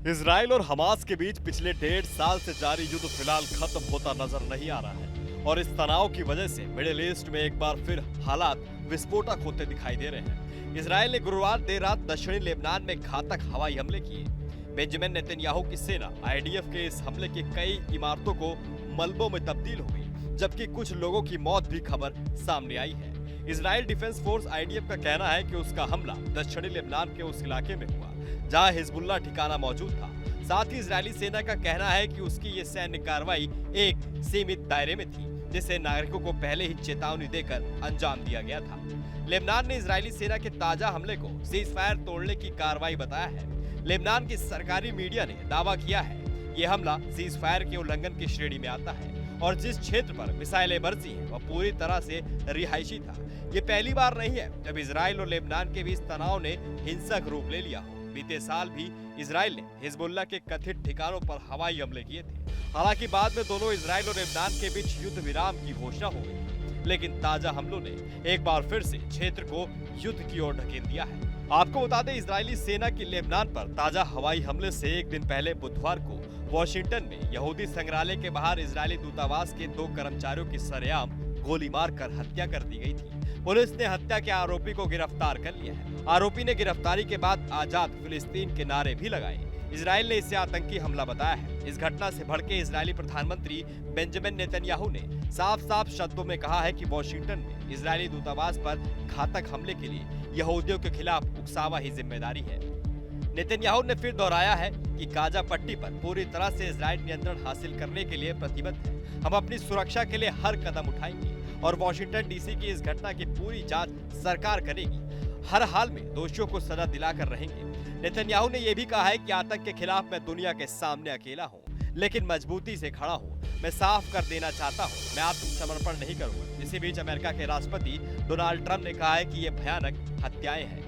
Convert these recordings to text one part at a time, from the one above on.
Israel और Hamas के बीच पिछले 1.5 साल से जारी युद्ध फिलहाल खत्म होता नजर नहीं आ रहा है और इस तनाव की वजह से मिडिल ईस्ट में एक बार फिर हालात विस्फोटक होते दिखाई दे रहे हैं। इजराइल ने गुरुवार देर रात दक्षिणी लेबनान में घातक हवाई हमले किए। बेंजामिन नेतन्याहू की सेना आईडीएफ के इस हमले की कई इमारतों को मलबों में तब्दील हो गई, जबकि कुछ लोगों की मौत भी खबर सामने आई है। इजराइल डिफेंस फोर्स आईडीएफ का कहना है कि उसका हमला दक्षिणी लेबनान के उस इलाके में हुआ जहां हिजबुल्लाह ठिकाना मौजूद था। साथ ही इजरायली सेना का कहना है कि उसकी ये सैन्य कार्रवाई एक सीमित दायरे में थी, जिसे नागरिकों को पहले ही चेतावनी देकर अंजाम दिया गया था। लेबनान ने इजरायली सेना के ताजा हमले को सीज फायर तोड़ने की कार्रवाई बताया है। लेबनान की सरकारी मीडिया ने दावा किया है ये हमला सीज फायर के उल्लंघन की श्रेणी में आता है और जिस क्षेत्र पर मिसाइलें बरसी हैं वह पूरी तरह से रिहायशी था। ये पहली बार नहीं है जब इजराइल और लेबनान के बीच तनाव ने हिंसक रूप ले लिया हो। बीते साल भी इजराइल ने हिजबुल्लाह के कथित ठिकानों पर हवाई हमले किए थे। हालांकि बाद में दोनों इजराइल और लेबनान के बीच युद्ध विराम की घोषणा हो गई, लेकिन ताजा हमलों ने एक बार फिर से क्षेत्र को युद्ध की ओर ढकेल दिया है। आपको बता दें, इजरायली सेना की लेबनान पर ताजा हवाई हमले से एक दिन पहले बुधवार को वॉशिंगटन में यहूदी संग्रहालय के बाहर इजरायली दूतावास के 2 कर्मचारियों की सरेआम गोली मारकर हत्या कर दी गई थी। पुलिस ने हत्या के आरोपी को गिरफ्तार कर लिया है। आरोपी ने गिरफ्तारी के बाद आजाद फिलिस्तीन के नारे भी लगाए। इजराइल ने इसे आतंकी हमला बताया है। इस घटना से भड़के इजरायली प्रधानमंत्री बेंजामिन नेतन्याहू ने साफ-साफ शब्दों में कहा है कि वॉशिंगटन में इजरायली दूतावास पर घातक हमले के लिए यहूदियों के खिलाफ उकसावा ही जिम्मेदारी है। नेतन्याहू ने फिर दोहराया है कि गाजा पट्टी पर पूरी तरह से इजराइल नियंत्रण हासिल करने के लिए प्रतिबद्ध है। हम अपनी सुरक्षा के लिए हर कदम उठाएंगे और वॉशिंगटन डीसी की इस घटना की पूरी जांच सरकार करेगी। हर हाल में दोषियों को सजा दिलाकर रहेंगे। नेतन्याहू ने यह भी कहा है कि आतंक के खिलाफ मैं दुनिया के सामने अकेला हूँ, लेकिन मजबूती से खड़ा हूँ। मैं साफ कर देना चाहता हूँ, मैं आत्मसमर्पण नहीं करूंगा। इसी बीच अमेरिका के राष्ट्रपति डोनाल्ड ट्रंप ने कहा है कि ये भयानक हत्याएं हैं।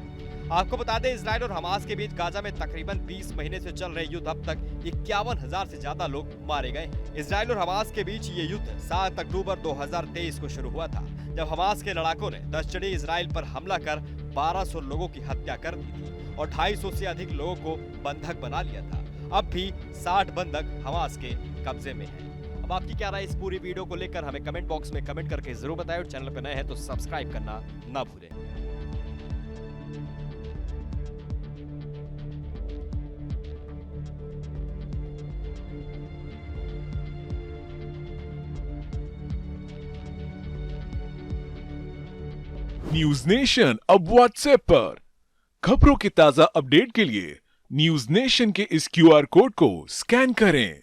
आपको बता दें, इजराइल और हमास के बीच गाजा में तकरीबन 20 महीने से चल रहे युद्ध अब तक 51,000 से ज्यादा लोग मारे गए। इजराइल और हमास के बीच ये युद्ध 7 अक्टूबर 2023 को शुरू हुआ था, जब हमास के लड़ाकों ने दक्षिणी इजराइल पर हमला कर 1200 लोगों की हत्या कर दी थी और 250 से अधिक लोगों को बंधक बना लिया था। अब भी 60 बंधक हमास के कब्जे में हैं। अब आपकी क्या राय इस पूरी वीडियो को लेकर हमें कमेंट बॉक्स में कमेंट करके जरूर बताएं और चैनल पर नए हैं तो सब्सक्राइब करना ना भूलें। न्यूज नेशन अब व्हाट्सएप पर खबरों के ताजा अपडेट के लिए न्यूज नेशन के इस क्यूआर कोड को स्कैन करें।